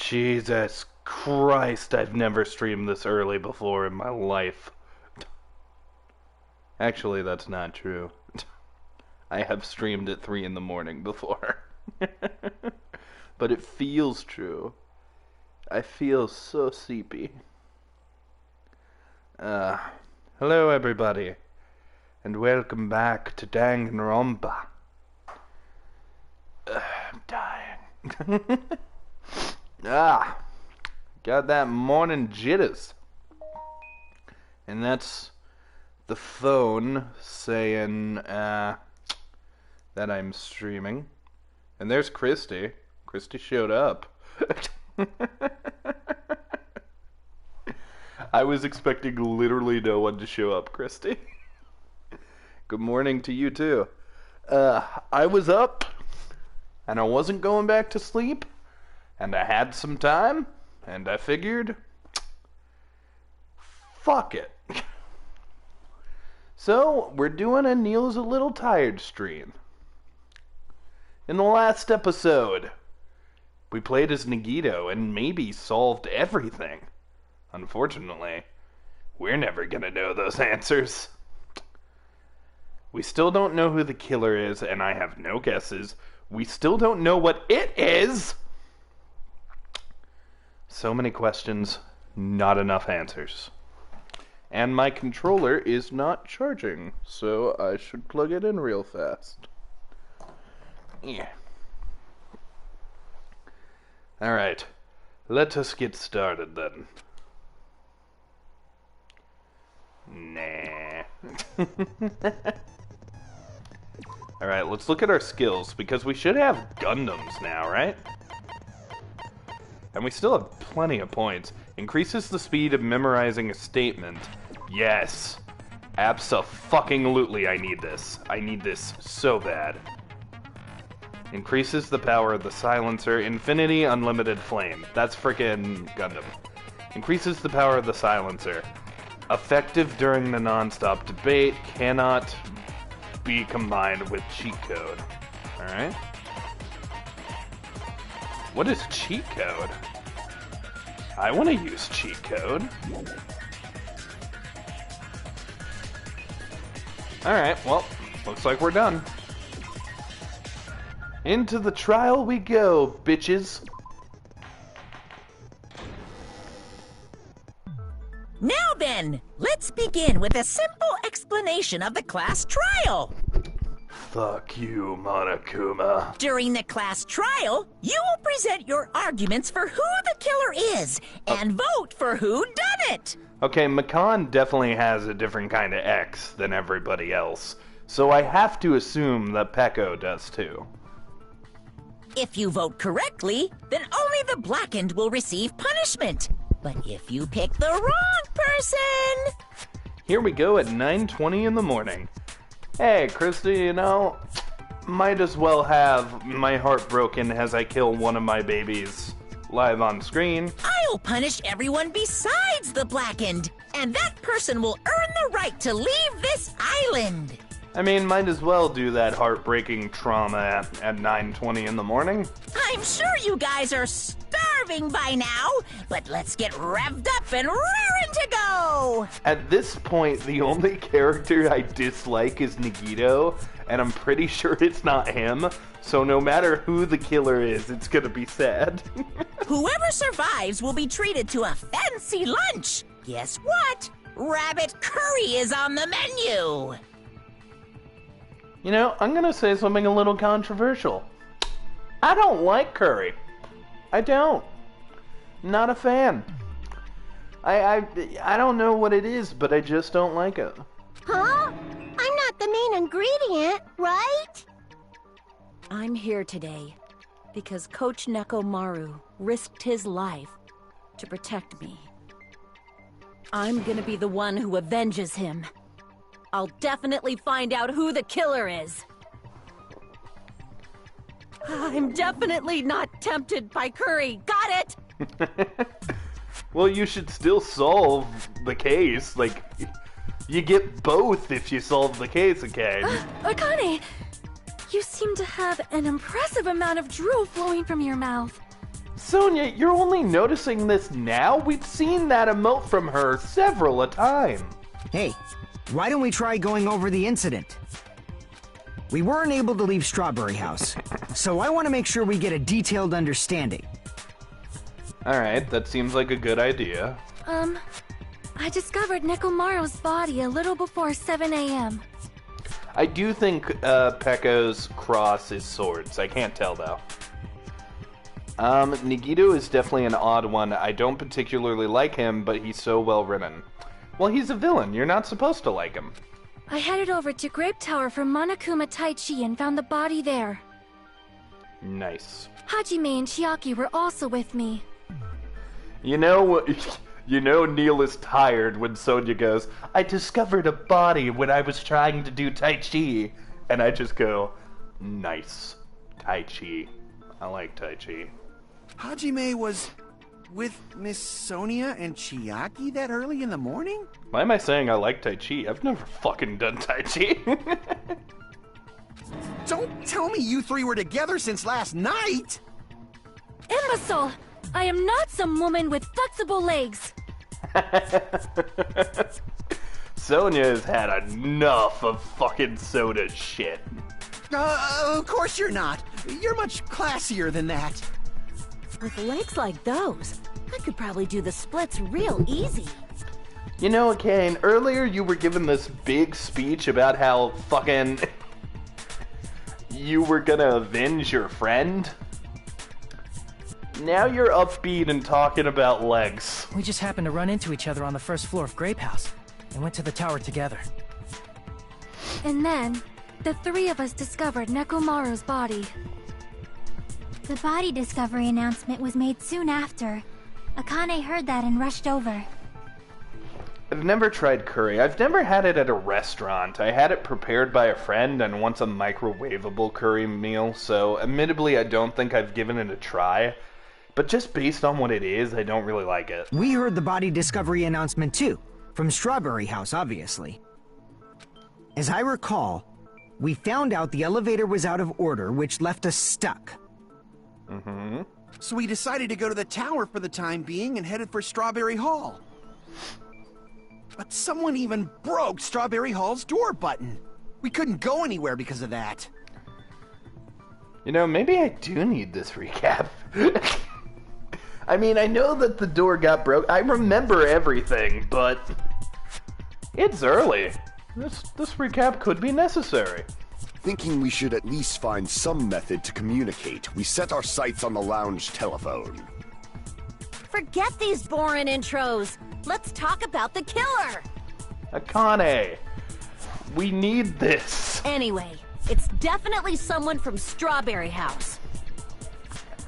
Jesus Christ, I've never streamed this early before in my life. Actually, that's not true. I have streamed at 3 in the morning before. But it feels true. I feel so sleepy. Hello everybody, and welcome back to Dangan Ronpa. I'm dying. Got that morning jitters. And that's the phone saying that I'm streaming. And there's Christy. Christy showed up. I was expecting literally no one to show up, Christy. Good morning to you too. I was up, and I wasn't going back to sleep, and I had some time, and I figured, fuck it. So, we're doing a Kneale's a Little Tired stream. In the last episode, we played as Nagito and maybe solved everything. Unfortunately, we're never gonna know those answers. We still don't know who the killer is, and I have no guesses. We still don't know what it is! So many questions, not enough answers. And my controller is not charging, so I should plug it in real fast. Yeah. Alright, let us get started then. Nah. Alright, let's look at our skills, because we should have Gundams now, right? And we still have plenty of points. Increases the speed of memorizing a statement. Yes. Abso-fucking-lutely I need this. I need this so bad. Increases the power of the silencer. Infinity Unlimited Flame. That's frickin' Gundam. Increases the power of the silencer. Effective during the non-stop debate. Cannot be combined with cheat code. Alright. What is cheat code? I want to use cheat code. Alright, well, looks like we're done. Into the trial we go, bitches. Now then, let's begin with a simple explanation of the class trial. Fuck you, Monokuma. During the class trial, you will present your arguments for who the killer is, and vote for who done it. Okay, Makan definitely has a different kind of X than everybody else, so I have to assume that Peko does too. If you vote correctly, then only the blackened will receive punishment. But if you pick the wrong person... Here we go at 9:20 in the morning. Hey, Christy, you know, might as well have my heart broken as I kill one of my babies live on screen. I'll punish everyone besides the blackened, and that person will earn the right to leave this island. I mean, might as well do that heartbreaking trauma at 9:20 in the morning. I'm sure you guys are starving by now, but let's get revved up and raring to go! At this point, the only character I dislike is Nagito, and I'm pretty sure it's not him, so no matter who the killer is, it's gonna be sad. Whoever survives will be treated to a fancy lunch. Guess what? Rabbit curry is on the menu! You know, I'm gonna say something a little controversial. I don't like curry. I don't. Not a fan. I don't know what it is, but I just don't like it. Huh? I'm not the main ingredient, right? I'm here today because Coach Nekomaru risked his life to protect me. I'm gonna be the one who avenges him. I'll definitely find out who the killer is. I'm definitely not tempted by curry. Got it? Well, you should still solve the case. Like, you get both if you solve the case, okay? Akane, you seem to have an impressive amount of drool flowing from your mouth. Sonia, you're only noticing this now? We've seen that emote from her several a time. Hey, why don't we try going over the incident? We weren't able to leave Strawberry House, so I want to make sure we get a detailed understanding. Alright, that seems like a good idea. I discovered Nekomaru's body a little before 7 a.m. I do think Pekko's cross is swords. I can't tell, though. Nagito is definitely an odd one. I don't particularly like him, but he's so well written. Well, he's a villain. You're not supposed to like him. I headed over to Grape Tower for Monokuma Taichi and found the body there. Nice. Hajime and Chiaki were also with me. You know Kneale is tired when Sonia goes, I discovered a body when I was trying to do Tai Chi. And I just go, nice. Tai Chi. I like Tai Chi. Hajime was with Miss Sonia and Chiaki that early in the morning? Why am I saying I like Tai Chi? I've never fucking done Tai Chi. Don't tell me you three were together since last night! Imbecile! I am not some woman with flexible legs! Sonia has had enough of fucking soda shit. Of course you're not. You're much classier than that. With legs like those, I could probably do the splits real easy. You know, Kane, earlier you were giving this big speech about how fucking you were gonna avenge your friend. Now you're upbeat and talking about legs. We just happened to run into each other on the first floor of Grape House and went to the tower together. And then, the three of us discovered Nekomaru's body. The body discovery announcement was made soon after. Akane heard that and rushed over. I've never tried curry. I've never had it at a restaurant. I had it prepared by a friend and once a microwavable curry meal, so admittedly I don't think I've given it a try. But just based on what it is, I don't really like it. We heard the body discovery announcement too, from Strawberry House, obviously. As I recall, we found out the elevator was out of order, which left us stuck. Mm-hmm. So we decided to go to the tower for the time being and headed for Strawberry Hall. But someone even broke Strawberry Hall's door button. We couldn't go anywhere because of that. You know, maybe I do need this recap. I mean, I know that the door got broke. I remember everything, but it's early. This recap could be necessary. Thinking we should at least find some method to communicate, we set our sights on the lounge telephone. Forget these boring intros. Let's talk about the killer. Akane, we need this. Anyway, it's definitely someone from Strawberry House.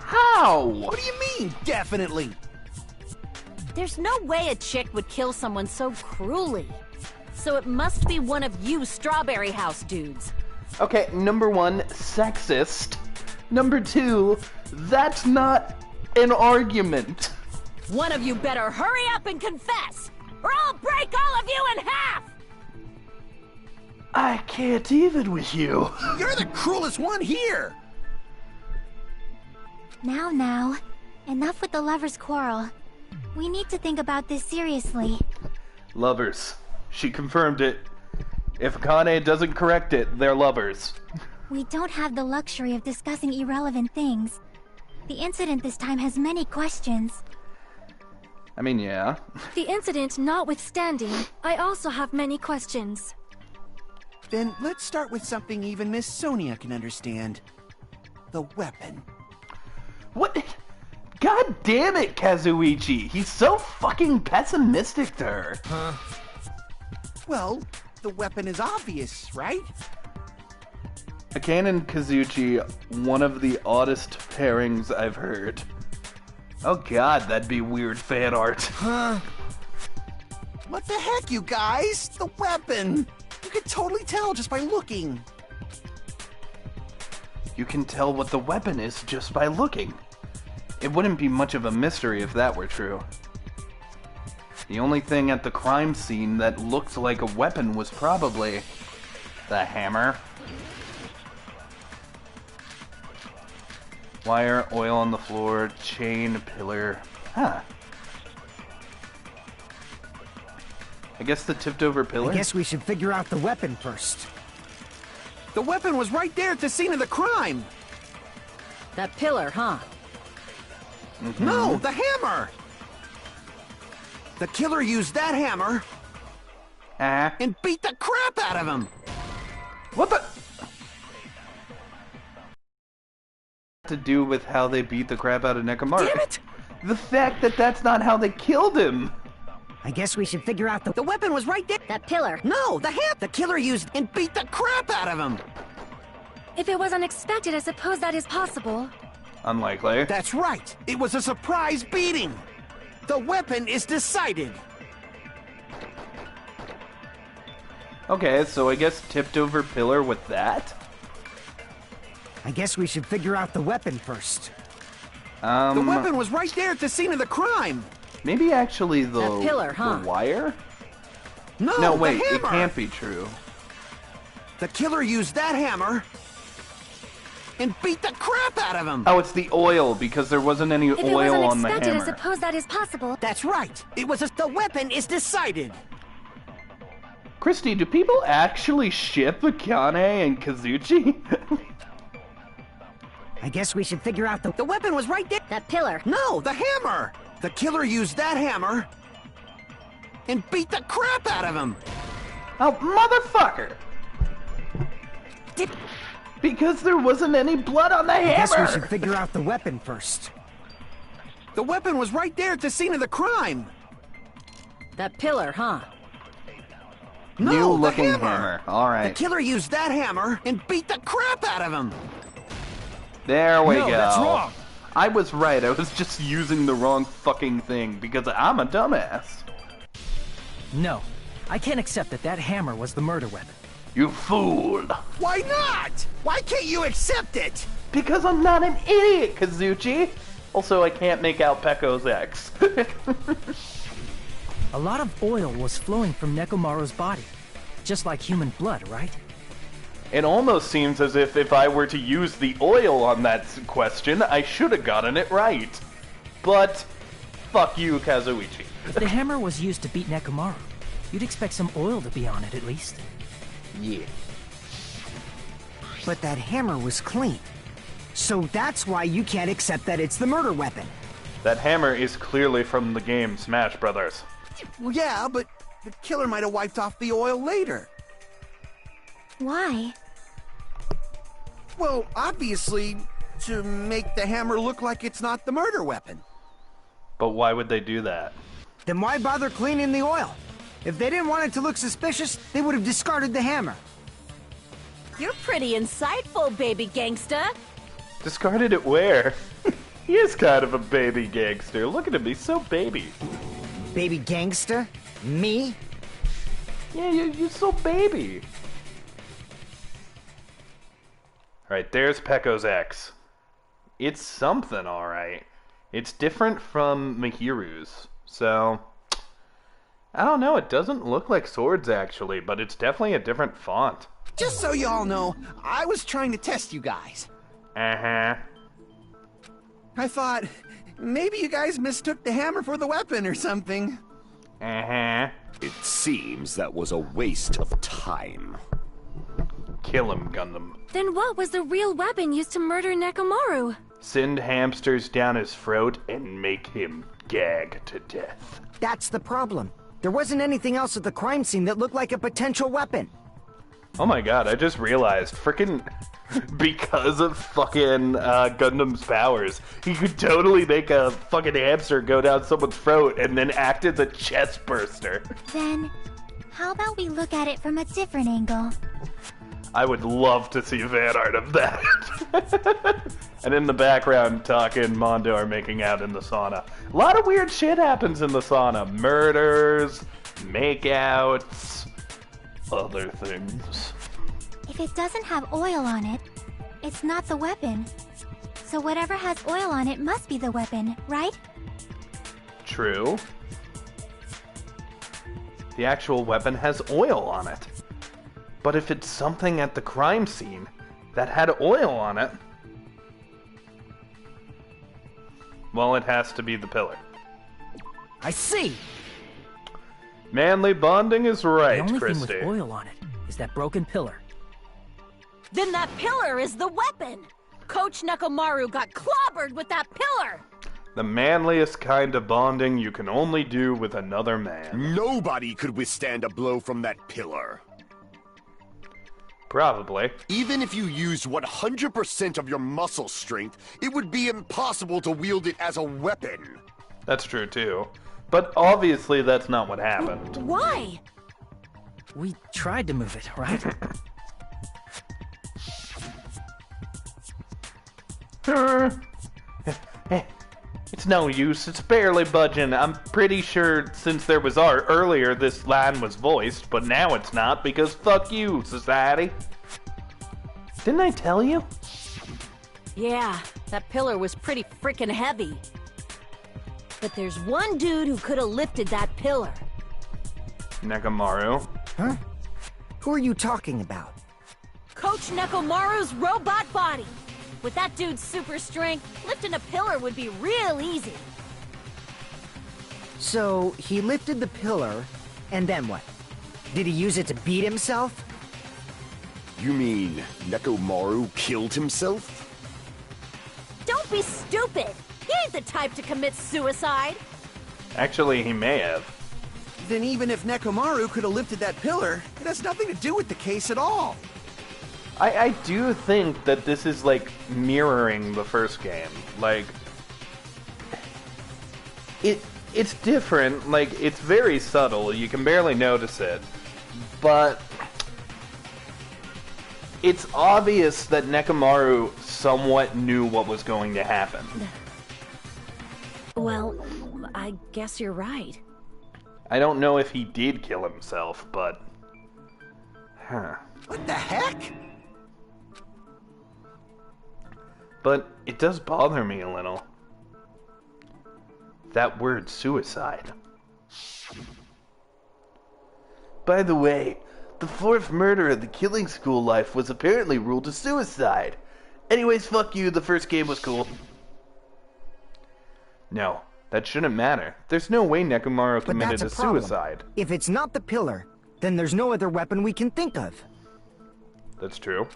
How? What do you mean, definitely? There's no way a chick would kill someone so cruelly. So it must be one of you Strawberry House dudes. Okay, number one, sexist. Number two, that's not an argument. One of you better hurry up and confess, or I'll break all of you in half! I can't even with you. You're the cruelest one here! Now, enough with the lovers' quarrel. We need to think about this seriously. Lovers. She confirmed it. If Akane doesn't correct it, they're lovers. We don't have the luxury of discussing irrelevant things. The incident this time has many questions. I mean, yeah. The incident notwithstanding, I also have many questions. Then let's start with something even Miss Sonia can understand. The weapon. What? God damn it, Kazuichi! He's so fucking pessimistic to her. Well, the weapon is obvious, right? Akane and Kazuchi, one of the oddest pairings I've heard. Oh god, that'd be weird fan art. What the heck, you guys? The weapon! You could totally tell just by looking. You can tell what the weapon is just by looking. It wouldn't be much of a mystery if that were true. The only thing at the crime scene that looked like a weapon was probably the hammer. Wire, oil on the floor, chain, pillar. Huh. I guess the tipped over pillar? I guess we should figure out the weapon first. The weapon was right there at the scene of the crime. That pillar, huh? Mm-hmm. No, the hammer! The killer used that hammer and beat the crap out of him! What the? To do with how they beat the crap out of Nekomaru. Damn it! The fact that that's not how they killed him. I guess we should figure out The weapon was right there. That pillar. No, the killer used and beat the crap out of him! If it was unexpected, I suppose that is possible. Unlikely. That's right! It was a surprise beating! The weapon is decided! Okay, so I guess tipped over pillar with that? I guess we should figure out the weapon first. The weapon was right there at the scene of the crime! Maybe actually the, That pillar, huh? the wire? No, No, the wait, it hammer! can't be true. The killer used that hammer and beat the crap out of him! Oh, it's the oil, because there wasn't any If it was oil on the unexpected, I hammer. suppose that is possible. That's right! It was the weapon is decided! Christy, do people actually ship Akane and Kazuchi? I guess we should figure out The weapon was right there! That pillar. No, the hammer! The killer used that hammer and beat the crap out of him! Oh, motherfucker! Because there wasn't any blood on the I guess we hammer! should figure out the weapon first. The weapon was right there at the scene of the crime! That pillar, huh? No, New the looking hammer! hammer. The Alright. killer used that hammer and beat the crap out of him! There we No, go. that's wrong. I was right. I was just using the wrong fucking thing because I'm a dumbass. No, I can't accept that that hammer was the murder weapon. You fool. Why not? Why can't you accept it? Because I'm not an idiot, Kazuchi. Also, I can't make out Pecco's ex. A lot of oil was flowing from Nekomaru's body. Just like human blood, right? It almost seems as if I were to use the oil on that question, I should have gotten it right. But, fuck you, Kazuichi. If the hammer was used to beat Nekomaru, you'd expect some oil to be on it at least. Yeah. But that hammer was clean. So that's why you can't accept that it's the murder weapon. That hammer is clearly from the game Smash Brothers. Well, yeah, but the killer might have wiped off the oil later. Why? Well, obviously, to make the hammer look like it's not the murder weapon. But why would they do that? Then why bother cleaning the oil? If they didn't want it to look suspicious, they would have discarded the hammer. You're pretty insightful, baby gangsta. Discarded it where? He is kind of a baby gangster. Look at him, he's so baby. Baby gangsta? Me? Yeah, you're so baby. Alright, there's Pecco's ex. It's something, alright. It's different from Mihiru's, so... I don't know, it doesn't look like swords actually, but it's definitely a different font. Just so you all know, I was trying to test you guys. Uh-huh. I thought, maybe you guys mistook the hammer for the weapon or something. Uh-huh. It seems that was a waste of time. Kill him, Gundam. Then what was the real weapon used to murder Nekomaru? Send hamsters down his throat and make him gag to death. That's the problem. There wasn't anything else at the crime scene that looked like a potential weapon. Oh my god, I just realized, frickin' because of fucking Gundam's powers, he could totally make a fucking hamster go down someone's throat and then act as a chest burster. Then, how about we look at it from a different angle? I would love to see fan art of that. And in the background, Taka and Mondo are making out in the sauna. A lot of weird shit happens in the sauna. Murders, makeouts, other things. If it doesn't have oil on it, it's not the weapon. So whatever has oil on it must be the weapon, right? True. The actual weapon has oil on it. But if it's something at the crime scene that had oil on it, Well, it has to be the pillar. I see! Manly bonding is right, The only Christy. thing with oil on it is that broken pillar. Then that pillar is the weapon! Coach Nekomaru got clobbered with that pillar! The manliest kind of bonding you can only do with another man. Nobody could withstand a blow from that pillar. Probably. Even if you used 100% of your muscle strength, it would be impossible to wield it as a weapon. That's true, too. But obviously that's not what happened. Why? We tried to move it, right? It's no use. It's barely budging. I'm pretty sure since there was art earlier, this line was voiced, but now it's not because fuck you, society. Didn't I tell you? Yeah, that pillar was pretty freaking heavy. But there's one dude who could have lifted that pillar. Nekomaru. Huh? Who are you talking about? Coach Nekomaru's robot body. With that dude's super strength, lifting a pillar would be real easy. So, he lifted the pillar, and then what? Did he use it to beat himself? You mean Nekomaru killed himself? Don't be stupid! He ain't the type to commit suicide! Actually, he may have. Then even if Nekomaru could have lifted that pillar, it has nothing to do with the case at all. I do think that this is, like, mirroring the first game. Like, it's different. Like, it's very subtle. You can barely notice it. But it's obvious that Nekomaru somewhat knew what was going to happen. Well, I guess you're right. I don't know if he did kill himself, but... Huh. What the heck? But it does bother me a little. That word suicide. By the way, the fourth murder of the killing school life was apparently ruled a suicide. Anyways, fuck you, the first game was cool. No, that shouldn't matter. There's no way Nekomaru But committed that's a a problem. suicide. If it's not the pillar, then there's no other weapon we can think of. That's true.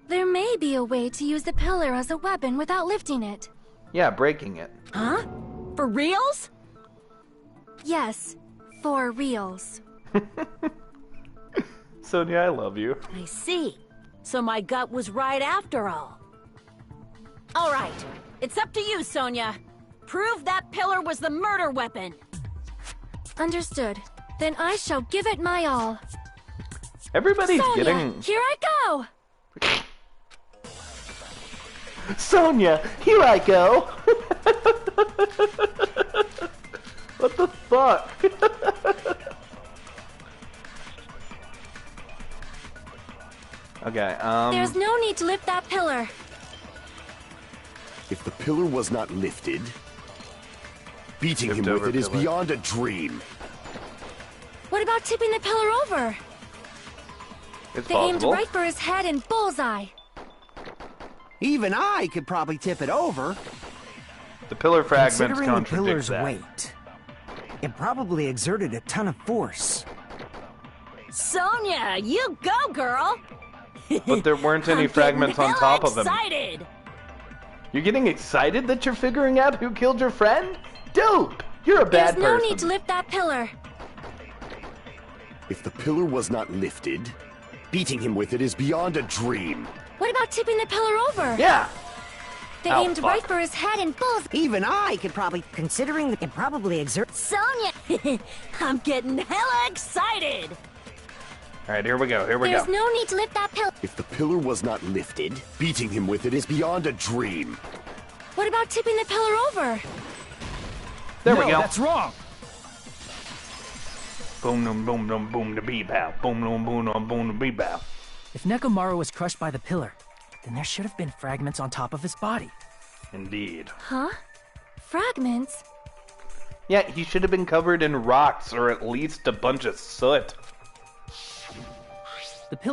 There may be a way to use the pillar as a weapon without lifting it. Yeah, breaking it. Huh? For reals? Yes, for reals. Sonia, I love you. I see. So my gut was right after all. All right, it's up to you, Sonia. Prove that pillar was the murder weapon. Understood. Then I shall give it my all. Everybody's Sonia, getting... here I go! Sonia, here I go! What the fuck? Okay, There's no need to lift that pillar. If the pillar was not lifted, beating Tipped him with over it is pillar. beyond a dream. What about tipping the pillar over? It's They aimed possible. right for his head and bullseye. Even I could probably tip it over. The pillar fragments Considering the contradict pillar's that. weight, it probably exerted a ton of force. Sonia, you go, girl! But there weren't any I'm fragments getting on top of him. excited. You're getting excited that you're figuring out who killed your friend? Dope! You're a bad There's no person. need to lift that pillar. If the pillar was not lifted, beating him with it is beyond a dream. What about tipping the pillar over? Yeah! They Ow, aimed fuck. right for his head and bullseye. Even I could probably... Considering it probably exerts... Sonia, I'm getting hella excited. Alright, here we go, here we There's go. no need to lift that pillar. If the pillar was not lifted, beating him with it is beyond a dream. What about tipping the pillar over? There No, we go. that's wrong. Boom, boom, boom, boom, boom, the bee-bow. Boom, boom, boom, boom, boom, the bee-bow. If Nekomaru was crushed by the pillar, then there should have been fragments on top of his body. Indeed. Huh? Fragments? Yeah, he should have been covered in rocks or at least a bunch of soot. The pillar